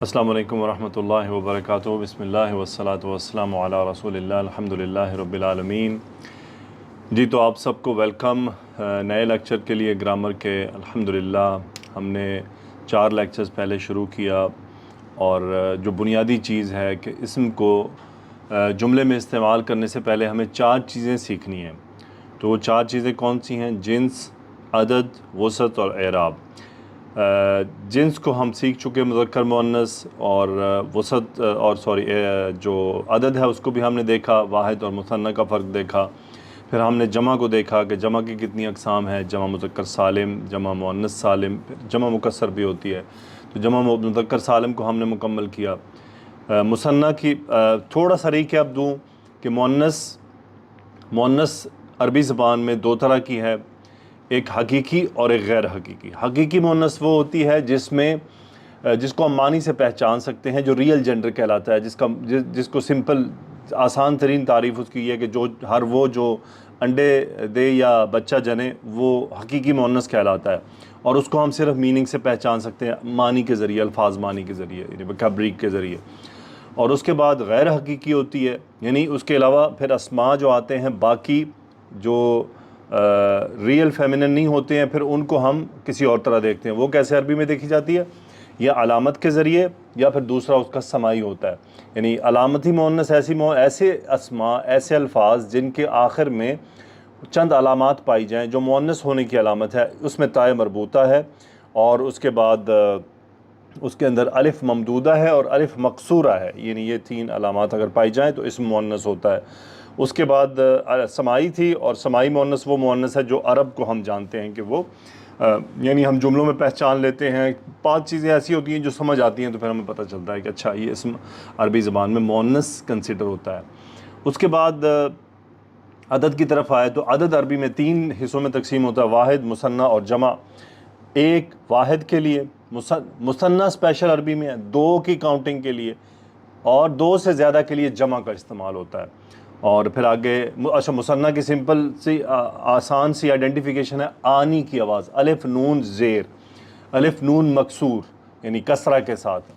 السلام علیکم ورحمۃ اللہ وبرکاتہ۔ بسم اللہ والصلاۃ والسلام علی رسول اللہ الحمدللہ رب العالمین۔ جی تو آپ سب کو ویلکم نئے لیکچر کے لیے گرامر کے۔ الحمدللہ ہم نے 4 لیکچرز پہلے شروع کیا، اور جو بنیادی چیز ہے کہ اسم کو جملے میں استعمال کرنے سے پہلے ہمیں 4 چیزیں سیکھنی ہیں۔ تو وہ 4 چیزیں کون سی ہیں؟ جنس، عدد، وسعت اور اعراب۔ جنس کو ہم سیکھ چکے، مذکر مؤنث، اور وسعت جو عدد ہے اس کو بھی ہم نے دیکھا، واحد اور مثنیٰ کا فرق دیکھا۔ پھر ہم نے جمع کو دیکھا کہ جمع کی کتنی اقسام ہیں، جمع مذکر سالم، جمع مؤنث سالم، پھر جمع مکسر بھی ہوتی ہے۔ تو جمع مذکر سالم کو ہم نے مکمل کیا۔ مثنیٰ کی تھوڑا سا ریکیپ دوں کہ مؤنث عربی زبان میں 2 طرح کی ہے، ایک حقیقی اور ایک غیر حقیقی۔ حقیقی مؤنث وہ ہوتی ہے جس کو ہم معنی سے پہچان سکتے ہیں، جو ریئل جینڈر کہلاتا ہے، جس کو سمپل آسان ترین تعریف اس کی یہ ہے کہ جو انڈے دے یا بچہ جنے وہ حقیقی مؤنث کہلاتا ہے، اور اس کو ہم صرف میننگ سے پہچان سکتے ہیں، معنی کے ذریعے، الفاظ معنی کے ذریعے، یعنی وکیبلری کے ذریعے۔ اور اس کے بعد غیر حقیقی ہوتی ہے، یعنی اس کے علاوہ پھر اسماء جو آتے ہیں باقی جو ریئل فیمنن نہیں ہوتے ہیں، پھر ان کو ہم کسی اور طرح دیکھتے ہیں۔ وہ کیسے عربی میں دیکھی جاتی ہے؟ یا علامت کے ذریعے، یا پھر دوسرا اس کا سمائی ہوتا ہے۔ یعنی علامتی مؤنث ایسے اسماء، ایسے الفاظ جن کے آخر میں چند علامات پائی جائیں، جو مؤنث ہونے کی علامت ہے، اس میں تائے مربوطہ ہے، اور اس کے بعد اس کے اندر الف ممدودہ ہے اور الف مقصورہ ہے، یعنی یہ 3 علامات اگر پائی جائیں تو اسم مؤنث ہوتا ہے۔ اس کے بعد سمائی تھی، اور سمائی مؤنث وہ مؤنث ہے جو عرب کو ہم جانتے ہیں کہ وہ یعنی ہم جملوں میں پہچان لیتے ہیں، 5 چیزیں ایسی ہوتی ہیں جو سمجھ آتی ہیں، تو پھر ہمیں پتہ چلتا ہے کہ اچھا یہ اسم عربی زبان میں مؤنث کنسیڈر ہوتا ہے۔ اس کے بعد عدد کی طرف آئے تو عدد عربی میں 3 حصوں میں تقسیم ہوتا ہے، واحد، مثنیٰ اور جمع۔ ایک واحد کے لیے، مثنیٰ اسپیشل عربی میں ہے 2 کی کاؤنٹنگ کے لیے، اور 2 سے زیادہ کے لیے جمع کا استعمال ہوتا ہے۔ اور پھر آگے اچھا، مثنیٰ کی سمپل سی آسان سی آئیڈینٹیفیکیشن ہے آنی کی آواز، الف نون زیر، الف نون مکسور، یعنی کسرہ کے ساتھ۔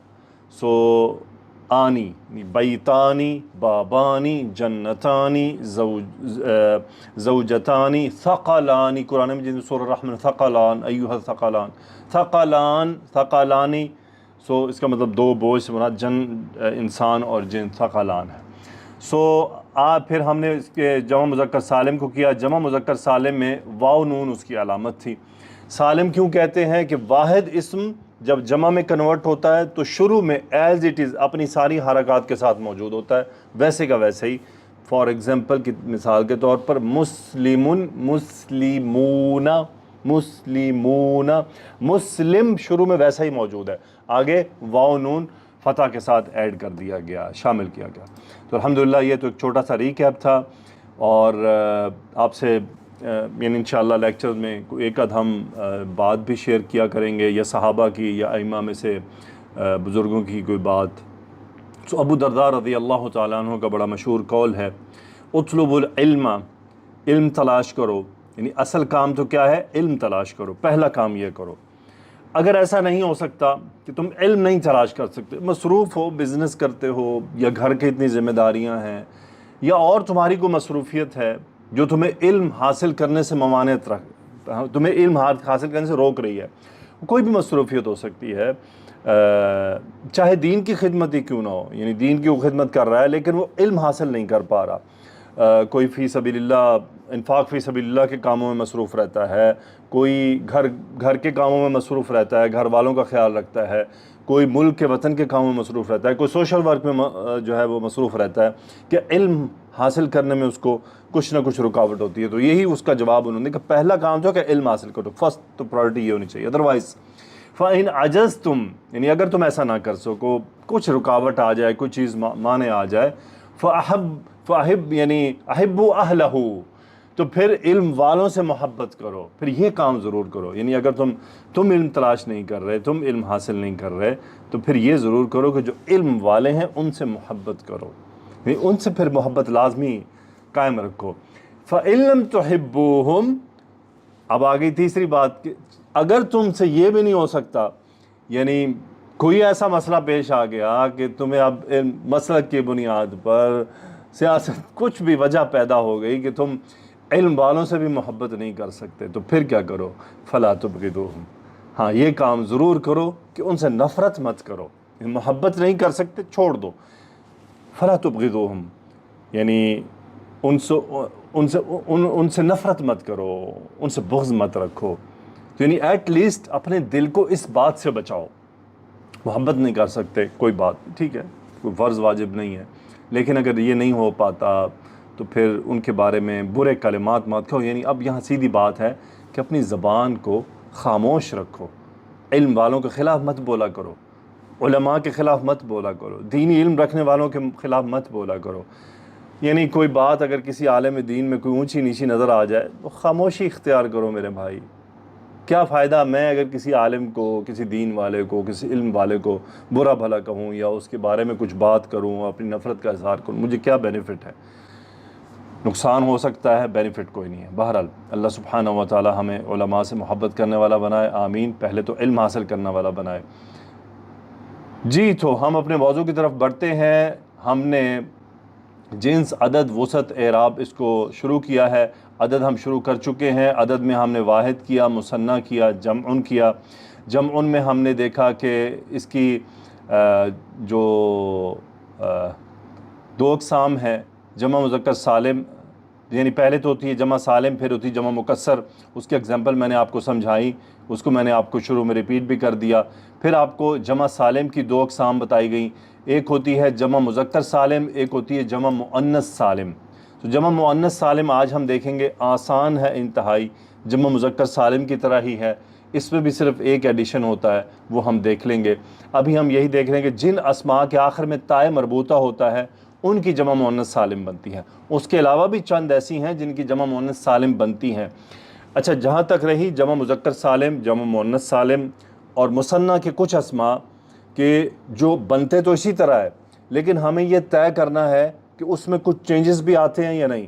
سو آنی یعنی بیتانی، بابانی، جنتانی، زوجتانی، ثقلانی۔ قرآن مجید میں سورہ الرحمن، ثقلان ایھا الثقلان، ثقلان، ثقلانی۔ سو اس کا مطلب 2 بوجھ سے مراد انسان اور جن، ثقلان ہے۔ پھر ہم نے اس کے جمع مذکر سالم کو کیا۔ جمع مذکر سالم میں واو نون اس کی علامت تھی۔ سالم کیوں کہتے ہیں؟ کہ واحد اسم جب جمع میں کنورٹ ہوتا ہے تو شروع میں ایز اٹ از اپنی ساری حرکات کے ساتھ موجود ہوتا ہے، ویسے کا ویسے ہی۔ فار ایگزامپل کی مثال کے طور پر مسلمن، مسلمون، مسلمون، مسلم شروع میں ویسا ہی موجود ہے، آگے واو نون فتح کے ساتھ ایڈ کر دیا گیا، شامل کیا گیا۔ تو الحمدللہ یہ تو ایک چھوٹا سا ریکیپ تھا، اور آپ سے یعنی انشاءاللہ لیکچر میں ایک آدھ ہم بات بھی شیئر کیا کریں گے، یا صحابہ کی یا ائمہ میں سے بزرگوں کی کوئی بات۔ تو ابو درداء رضی اللہ تعالیٰ عنہ کا بڑا مشہور قول ہے، اطلب العلم، علم تلاش کرو، یعنی اصل کام تو کیا ہے؟ علم تلاش کرو، پہلا کام یہ کرو۔ اگر ایسا نہیں ہو سکتا کہ تم علم نہیں تلاش کر سکتے، مصروف ہو، بزنس کرتے ہو، یا گھر کی اتنی ذمہ داریاں ہیں، یا اور تمہاری کوئی مصروفیت ہے جو تمہیں علم حاصل کرنے سے تمہیں علم حاصل کرنے سے روک رہی ہے، کوئی بھی مصروفیت ہو سکتی ہے، چاہے دین کی خدمت ہی کیوں نہ ہو، یعنی دین کی وہ خدمت کر رہا ہے لیکن وہ علم حاصل نہیں کر پا رہا، کوئی فی سبیل اللہ، انفاق فی سبیل اللہ کے کاموں میں مصروف رہتا ہے، کوئی گھر کے کاموں میں مصروف رہتا ہے، گھر والوں کا خیال رکھتا ہے، کوئی ملک کے وطن کے کاموں میں مصروف رہتا ہے، کوئی سوشل ورک میں جو ہے وہ مصروف رہتا ہے، کہ علم حاصل کرنے میں اس کو کچھ نہ کچھ رکاوٹ ہوتی ہے۔ تو یہی اس کا جواب انہوں نے کہ پہلا کام جو ہے کہ علم حاصل کرو، فرسٹ تو پرائرٹی یہ ہونی چاہیے۔ ادروائز فَإِنْ عَجَزْتُمْ، یعنی اگر تم ایسا نہ کر سکو، کچھ رکاوٹ آ جائے، کوئی چیز مانے آ جائے، فَأَحِبْ یعنی أَحِبُّوا أَهْلَهُ، تو پھر علم والوں سے محبت کرو، پھر یہ کام ضرور کرو۔ یعنی اگر تم علم تلاش نہیں کر رہے، تم علم حاصل نہیں کر رہے، تو پھر یہ ضرور کرو کہ جو علم والے ہیں ان سے محبت کرو، یعنی ان سے پھر محبت لازمی قائم رکھو۔ فَإِن لَمْ تُحِبُّوهُمْ، اب آگئی تیسری بات کہ اگر تم سے یہ بھی نہیں ہو سکتا، یعنی کوئی ایسا مسئلہ پیش آ گیا کہ تمہیں اب مسلک کی بنیاد پر سیاست کچھ بھی وجہ پیدا ہو گئی کہ تم علم والوں سے بھی محبت نہیں کر سکتے، تو پھر کیا کرو؟ فلا تبغضوہم، ہاں یہ کام ضرور کرو کہ ان سے نفرت مت کرو، محبت نہیں کر سکتے چھوڑ دو، فلا تبغضوہم یعنی ان سے نفرت مت کرو، ان سے بغض مت رکھو، یعنی ایٹ لیسٹ اپنے دل کو اس بات سے بچاؤ۔ محبت نہیں کر سکتے کوئی بات ٹھیک ہے، کوئی فرض واجب نہیں ہے، لیکن اگر یہ نہیں ہو پاتا تو پھر ان کے بارے میں برے کلمات مت کہو۔ یعنی اب یہاں سیدھی بات ہے کہ اپنی زبان کو خاموش رکھو، علم والوں کے خلاف مت بولا کرو، علماء کے خلاف مت بولا کرو، دینی علم رکھنے والوں کے خلاف مت بولا کرو۔ یعنی کوئی بات اگر کسی عالم دین میں کوئی اونچی نیچی نظر آ جائے تو خاموشی اختیار کرو میرے بھائی۔ کیا فائدہ میں اگر کسی عالم کو، کسی دین والے کو، کسی علم والے کو برا بھلا کہوں یا اس کے بارے میں کچھ بات کروں، اپنی نفرت کا اظہار کروں، مجھے کیا بینیفٹ ہے؟ نقصان ہو سکتا ہے، بینیفٹ کوئی نہیں ہے۔ بہرحال اللہ سبحانہ و تعالی ہمیں علماء سے محبت کرنے والا بنائے، آمین۔ پہلے تو علم حاصل کرنے والا بنائے۔ جی تو ہم اپنے موضوع کی طرف بڑھتے ہیں۔ ہم نے جنس، عدد، وسعت، اعراب اس کو شروع کیا ہے۔ عدد ہم شروع کر چکے ہیں۔ عدد میں ہم نے واحد کیا، مثنیٰ کیا، جمع کیا۔ جمع میں ہم نے دیکھا کہ اس کی جو دو اقسام ہیں، جمع مذکر سالم، یعنی پہلے تو ہوتی ہے جمع سالم، پھر ہوتی ہے جمع مکسر۔ اس کی ایگزامپل میں نے آپ کو سمجھائی، اس کو میں نے آپ کو شروع میں ریپیٹ بھی کر دیا۔ پھر آپ کو جمع سالم کی دو اقسام بتائی گئیں، ایک ہوتی ہے جمع مذکر سالم، ایک ہوتی ہے جمع مؤنث سالم۔ تو جمع مؤنث سالم آج ہم دیکھیں گے، آسان ہے انتہائی، جمع مذکر سالم کی طرح ہی ہے، اس میں بھی صرف ایک ایڈیشن ہوتا ہے، وہ ہم دیکھ لیں گے۔ ابھی ہم یہی دیکھ لیں گے جن اسماء کے آخر میں تائے مربوطہ ہوتا ہے ان کی جمع مؤنث سالم بنتی ہے۔ اس کے علاوہ بھی چند ایسی ہیں جن کی جمع مؤنث سالم بنتی ہیں۔ اچھا، جہاں تک رہی جمع مذکر سالم، جمع مؤنث سالم اور مثنیٰ کے کچھ اسماء کہ جو بنتے تو اسی طرح ہے، لیکن ہمیں یہ طے کرنا ہے کہ اس میں کچھ چینجز بھی آتے ہیں یا نہیں،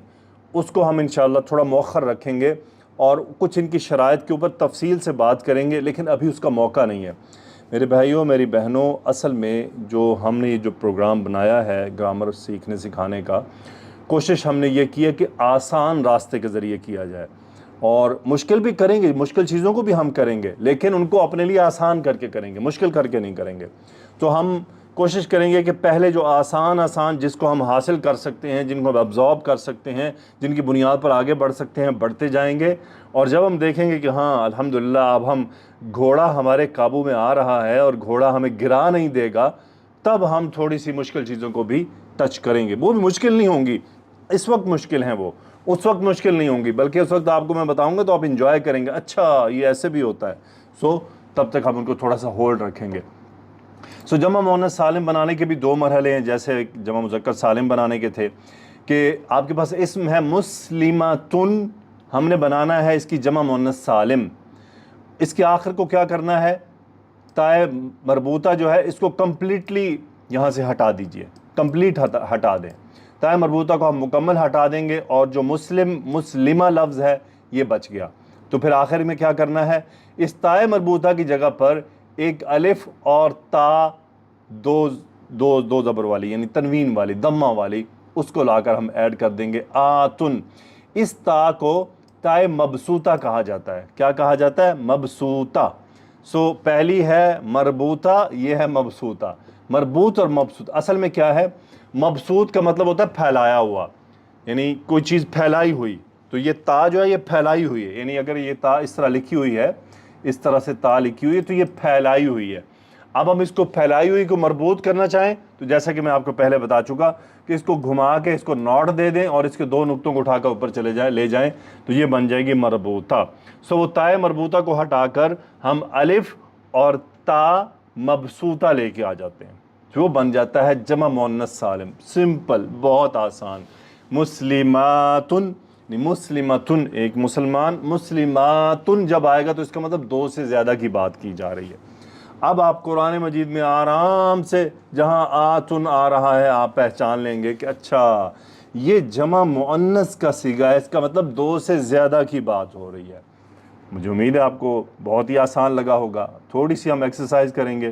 اس کو ہم انشاءاللہ تھوڑا مؤخر رکھیں گے اور کچھ ان کی شرائط کے اوپر تفصیل سے بات کریں گے، لیکن ابھی اس کا موقع نہیں ہے۔ میرے بھائیوں، میری بہنوں، اصل میں جو ہم نے یہ جو پروگرام بنایا ہے گرامر سیکھنے سکھانے کا، کوشش ہم نے یہ کی ہے کہ آسان راستے کے ذریعے کیا جائے، اور مشکل بھی کریں گے، مشکل چیزوں کو بھی ہم کریں گے، لیکن ان کو اپنے لیے آسان کر کے کریں گے، مشکل کر کے نہیں کریں گے۔ تو ہم کوشش کریں گے کہ پہلے جو آسان جس کو ہم حاصل کر سکتے ہیں، جن کو ہم ابزارب کر سکتے ہیں، جن کی بنیاد پر آگے بڑھ سکتے ہیں، بڑھتے جائیں گے، اور جب ہم دیکھیں گے کہ ہاں الحمدللہ اب ہم گھوڑا ہمارے قابو میں آ رہا ہے اور گھوڑا ہمیں گرا نہیں دے گا، تب ہم تھوڑی سی مشکل چیزوں کو بھی ٹچ کریں گے۔ وہ بھی مشکل نہیں ہوں گی، اس وقت مشکل ہیں، وہ اس وقت مشکل نہیں ہوں گی، بلکہ اس وقت آپ کو میں بتاؤں گا تو آپ انجوائے کریں گے، اچھا یہ ایسے بھی ہوتا ہے۔ تب تک ہم ان کو تھوڑا سا ہولڈ رکھیں گے۔ جمع مؤنث سالم بنانے کے بھی دو مرحلے ہیں، جیسے جمع مذکر سالم بنانے کے تھے کہ آپ کے پاس اسم ہے مسلمتن، ہم نے بنانا ہے اس کی جمع مؤنث سالم۔ اس کے آخر کو کیا کرنا ہے؟ تائے مربوطہ جو ہے اس کو کمپلیٹلی یہاں سے ہٹا دیجئے، کمپلیٹ ہٹا دیں، تائے مربوطہ کو ہم مکمل ہٹا دیں گے، اور جو مسلمہ لفظ ہے یہ بچ گیا۔ تو پھر آخر میں کیا کرنا ہے؟ اس تائے مربوطہ کی جگہ پر ایک الف اور تا دو زبر والی، یعنی تنوین والی، ضمہ والی، اس کو لا کر ہم ایڈ کر دیں گے، آتن۔ اس تا کو تائے مبسوطہ کہا جاتا ہے۔ کیا کہا جاتا ہے؟ مبسوطہ۔ پہلی ہے مربوطہ، یہ ہے مبسوطہ۔ مربوط اور مبسوط اصل میں کیا ہے؟ مبسوط کا مطلب ہوتا ہے پھیلایا ہوا، یعنی کوئی چیز پھیلائی ہوئی، تو یہ تا جو ہے یہ پھیلائی ہوئی ہے، یعنی اگر یہ تا اس طرح لکھی ہوئی ہے، اس طرح سے تا لکھی ہوئی ہے تو یہ پھیلائی ہوئی ہے۔ اب ہم اس کو پھیلائی ہوئی کو مربوط کرنا چاہیں تو جیسا کہ میں آپ کو پہلے بتا چکا کہ اس کو گھما کے اس کو نوٹ دے دیں اور اس کے دو نقطوں کو اٹھا کر اوپر لے جائیں تو یہ بن جائے گی مربوطہ۔ وہ تائے مربوطہ کو ہٹا کر ہم الف اور تا مبسوطہ لے کے آ جاتے ہیں، جو بن جاتا ہے جمع مؤنث سالم۔ سمپل، بہت آسان۔ مسلماتن، مسلمتن ایک مسلمان، مسلماتن جب آئے گا تو اس کا مطلب دو سے زیادہ کی بات کی جا رہی ہے۔ اب آپ قرآن مجید میں آرام سے جہاں آتن آ رہا ہے آپ پہچان لیں گے کہ اچھا یہ جمع مؤنث کا صیغہ ہے، اس کا مطلب دو سے زیادہ کی بات ہو رہی ہے۔ مجھے امید ہے آپ کو بہت ہی آسان لگا ہوگا۔ تھوڑی سی ہم ایکسرسائز کریں گے،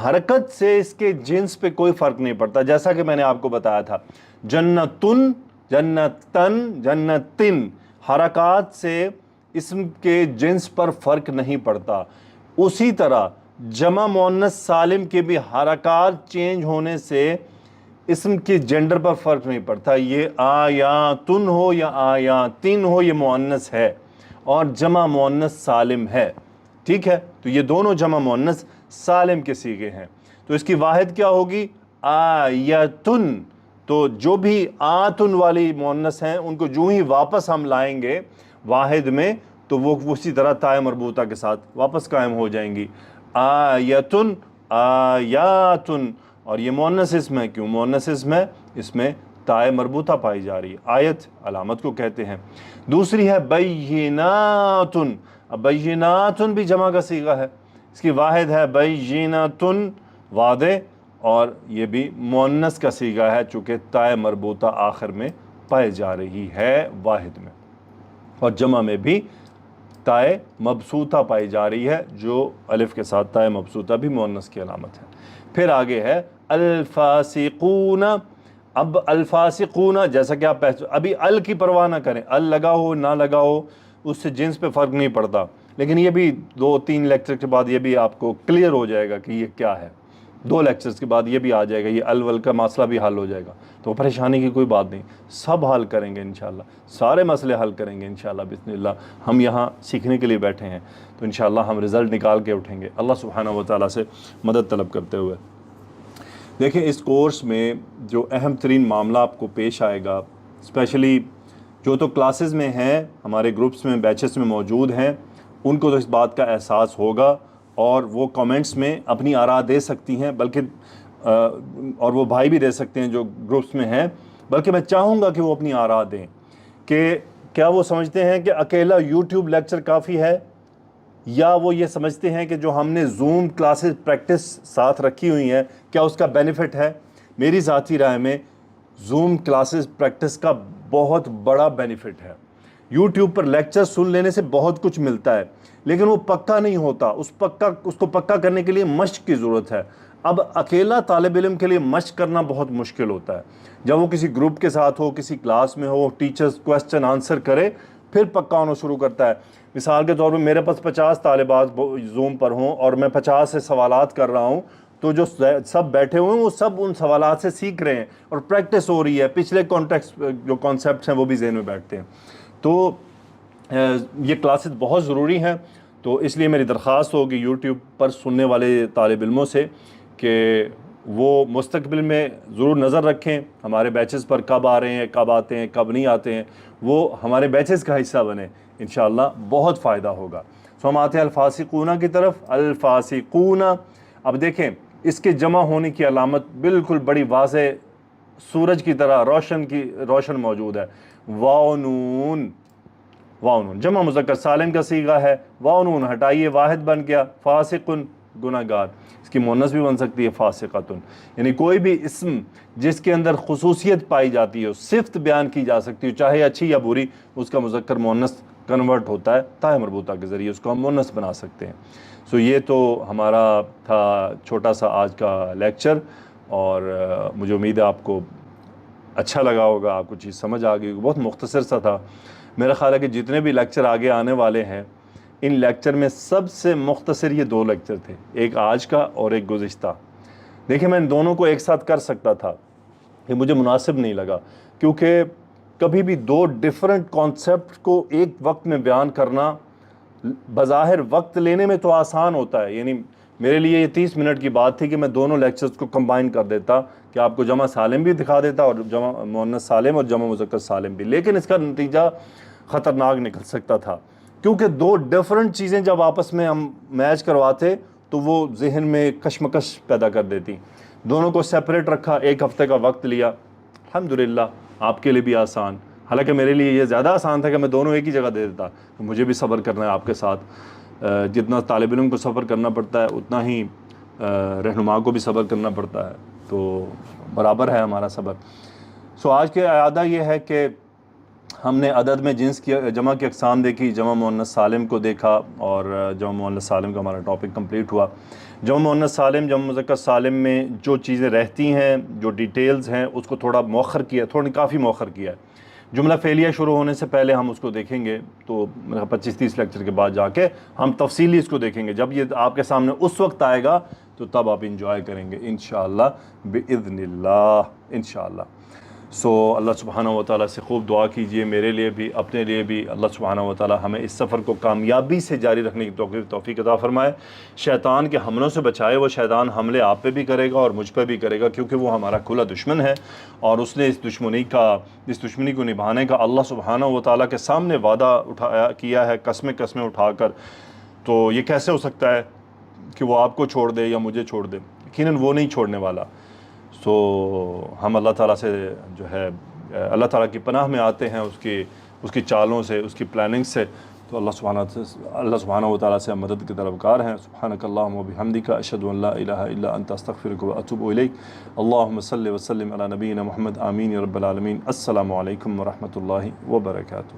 حرکت سے اس کے جنس پہ کوئی فرق نہیں پڑتا. جیسا کہ میں نے آپ کو بتایا تھا جنتن، جنتن، جنتن، حرکات سے اسم کے جنس پر فرق نہیں پڑتا. اسی طرح جمع مؤنث سالم کے بھی حرکات چینج ہونے سے اسم کے جینڈر پر فرق نہیں پڑتا. یہ آیاتن ہو یا آیاتن ہو یہ مؤنث ہے اور جمع مؤنث سالم ہے. ٹھیک ہے، تو یہ دونوں جمع مؤنث سالم کے صیغے ہیں. تو اس کی واحد کیا ہوگی؟ آیتن. تو جو بھی آتن والی مؤنث ہیں ان کو جو ہی واپس ہم لائیں گے واحد میں تو وہ اسی طرح تائے مربوطہ کے ساتھ واپس قائم ہو جائیں گی. آیتن، آیاتن. اور یہ مؤنث اسم ہے. کیوں مؤنث اسم ہے؟ اس میں تائے مربوطہ پائی جا رہی ہے. آیت علامت کو کہتے ہیں. دوسری ہے بیناتن. اب بیناتن بھی جمع کا صیغہ ہے. اس کی واحد ہے بیناتن، واضح، اور یہ بھی مؤنث کا صیغہ ہے چونکہ تائے مربوطہ آخر میں پائی جا رہی ہے واحد میں. اور جمع میں بھی تائے مبسوطہ پائی جا رہی ہے جو الف کے ساتھ تائے مبسوطہ بھی مؤنث کی علامت ہے. پھر آگے ہے الفاسقون. اب الفاسقون جیسا کہ آپ ابھی ال کی پرواہ نہ کریں، ال لگا ہو نہ لگا ہو اس سے جنس پہ فرق نہیں پڑتا، لیکن یہ بھی 2-3 لیکچر کے بعد یہ بھی آپ کو کلیئر ہو جائے گا کہ یہ کیا ہے. 2 لیکچرز کے بعد یہ بھی آ جائے گا، یہ ال ول کا مسئلہ بھی حل ہو جائے گا. تو پریشانی کی کوئی بات نہیں، سب حل کریں گے انشاءاللہ، سارے مسئلے حل کریں گے انشاءاللہ بسم اللہ. ہم یہاں سیکھنے کے لیے بیٹھے ہیں تو انشاءاللہ ہم رزلٹ نکال کے اٹھیں گے اللہ سبحانہ و تعالیٰ سے مدد طلب کرتے ہوئے. دیکھیں اس کورس میں جو اہم ترین معاملہ آپ کو پیش آئے گا، اسپیشلی جو تو کلاسز میں ہیں، ہمارے گروپس میں بیچز میں موجود ہیں، ان کو تو اس بات کا احساس ہوگا اور وہ کامنٹس میں اپنی آراء دے سکتی ہیں، بلکہ اور وہ بھائی بھی دے سکتے ہیں جو گروپس میں ہیں، بلکہ میں چاہوں گا کہ وہ اپنی آراء دیں کہ کیا وہ سمجھتے ہیں کہ اکیلا یوٹیوب لیکچر کافی ہے، یا وہ یہ سمجھتے ہیں کہ جو ہم نے زوم کلاسز پریکٹس ساتھ رکھی ہوئی ہیں کیا اس کا بینیفٹ ہے. میری ذاتی رائے میں زوم کلاسز پریکٹس کا بہت بڑا بینیفٹ ہے. یوٹیوب پر لیکچر سن لینے سے بہت کچھ ملتا ہے لیکن وہ پکا نہیں ہوتا، اس کو پکا کرنے کے لیے مشق کی ضرورت ہے. اب اکیلا طالب علم کے لیے مشق کرنا بہت مشکل ہوتا ہے. جب وہ کسی گروپ کے ساتھ ہو، کسی کلاس میں ہو، ٹیچرز کویسچن آنسر کرے پھر پکا ہونا شروع کرتا ہے. مثال کے طور پہ میرے پاس 50 طالبات زوم پر ہوں اور میں 50 سے سوالات کر رہا ہوں تو جو سب بیٹھے ہوئے ہیں وہ سب ان سوالات سے سیکھ رہے ہیں اور پریکٹس ہو رہی ہے، پچھلے کانٹیکسٹ جو کانسیپٹس ہیں وہ بھی ذہن میں بیٹھتے ہیں. تو یہ کلاسز بہت ضروری ہیں. تو اس لیے میری درخواست ہوگی یوٹیوب پر سننے والے طالب علموں سے کہ وہ مستقبل میں ضرور نظر رکھیں ہمارے بیچز پر، کب آ رہے ہیں، کب آتے ہیں، کب نہیں آتے ہیں، وہ ہمارے بیچز کا حصہ بنے، انشاءاللہ بہت فائدہ ہوگا. سو ہم آتے ہیں الفاسقون کی طرف. الفاسقون، اب دیکھیں اس کے جمع ہونے کی علامت بالکل بڑی واضح سورج کی طرح روشن موجود ہے. واو نون، واو نون جمع مذکر سالم کا صیغہ ہے. واو نون ہٹائیے واحد بن گیا فاسقن، گناہگار. اس کی مؤنث بھی بن سکتی ہے فاسقتن. یعنی کوئی بھی اسم جس کے اندر خصوصیت پائی جاتی ہے، صفت بیان کی جا سکتی ہے چاہے اچھی یا بری، اس کا مذکر مؤنث کنورٹ ہوتا ہے تائے مربوطہ کے ذریعے، اس کو ہم مؤنث بنا سکتے ہیں. سو یہ تو ہمارا تھا چھوٹا سا آج کا لیکچر، اور مجھے امید ہے آپ کو اچھا لگا ہوگا، آپ کو چیز سمجھ آ گئی. بہت مختصر سا تھا. میرا خیال ہے کہ جتنے بھی لیکچر آگے آنے والے ہیں ان لیکچر میں سب سے مختصر یہ 2 لیکچر تھے، ایک آج کا اور ایک گزشتہ. دیکھیں میں ان دونوں کو ایک ساتھ کر سکتا تھا، یہ مجھے مناسب نہیں لگا، کیونکہ کبھی بھی 2 ڈیفرنٹ کانسیپٹ کو ایک وقت میں بیان کرنا بظاہر وقت لینے میں تو آسان ہوتا ہے. یعنی میرے لیے یہ 30 منٹ کی بات تھی کہ میں دونوں لیکچرز کو کمبائن کر دیتا، کہ آپ کو جمع سالم بھی دکھا دیتا اور جمع مؤنث سالم اور جمع مذکر سالم بھی، لیکن اس کا نتیجہ خطرناک نکل سکتا تھا کیونکہ 2 ڈیفرنٹ چیزیں جب آپس میں ہم میچ کرواتے تو وہ ذہن میں کشمکش پیدا کر دیتی. دونوں کو سیپریٹ رکھا، 1 ہفتے کا وقت لیا. الحمدللہ آپ کے لیے بھی آسان، حالانکہ میرے لیے یہ زیادہ آسان تھا کہ میں دونوں ایک ہی جگہ دے دیتا. تو مجھے بھی صبر کرنا ہے آپ کے ساتھ، جتنا طالب علم کو صبر کرنا پڑتا ہے اتنا ہی رہنما کو بھی صبر کرنا پڑتا ہے، تو برابر ہے ہمارا صبر. سو آج کے اعادہ یہ ہے کہ ہم نے عدد میں جنس کی جمع کی اقسام دیکھی، جمع مؤنث سالم کو دیکھا، اور جمع مؤنث سالم کا ہمارا ٹاپک کمپلیٹ ہوا۔ جمع مؤنث سالم، جمع مذکر سالم میں جو چیزیں رہتی ہیں، جو ڈیٹیلز ہیں، اس کو تھوڑا مؤخر کیا، کافی مؤخر کیا ہے۔ جملہ فعلیہ شروع ہونے سے پہلے ہم اس کو دیکھیں گے، تو 25-30 لیکچر کے بعد جا کے ہم تفصیلی اس کو دیکھیں گے۔ جب یہ آپ کے سامنے اس وقت آئے گا تو تب آپ انجوائے کریں گے انشاءاللہ بإذن اللہ، انشاءاللہ۔ سو اللہ سبحانہ و تعالیٰ سے خوب دعا کیجئے، میرے لیے بھی، اپنے لیے بھی۔ اللہ سبحانہ و تعالیٰ ہمیں اس سفر کو کامیابی سے جاری رکھنے کی توفیق عطا فرمائے، شیطان کے حملوں سے بچائے۔ وہ شیطان حملے آپ پہ بھی کرے گا اور مجھ پہ بھی کرے گا، کیونکہ وہ ہمارا کھلا دشمن ہے، اور اس نے اس دشمنی کو نبھانے کا اللہ سبحانہ و تعالیٰ کے سامنے وعدہ کیا ہے، قسمیں اٹھا کر۔ تو یہ کیسے ہو سکتا ہے کہ وہ آپ کو چھوڑ دے یا مجھے چھوڑ دے؟ یقیناً وہ نہیں چھوڑنے والا۔ سو ہم اللہ تعالیٰ سے جو ہے اللہ تعالیٰ کی پناہ میں آتے ہیں، اس کی چالوں سے، اس کی پلاننگ سے۔ تو اللہ سبحانہ و تعالیٰ سے ہم مدد کے طلبگار ہیں۔ سبحانک اللہم و بحمدک، اشہد ان لا الہ الا انت، استغفرک و اتوب الیک۔ اللہم صلی وسلم علی نبینا محمد، آمین یا رب العالمین۔ السلام علیکم ورحمۃ اللہ وبرکاتہ۔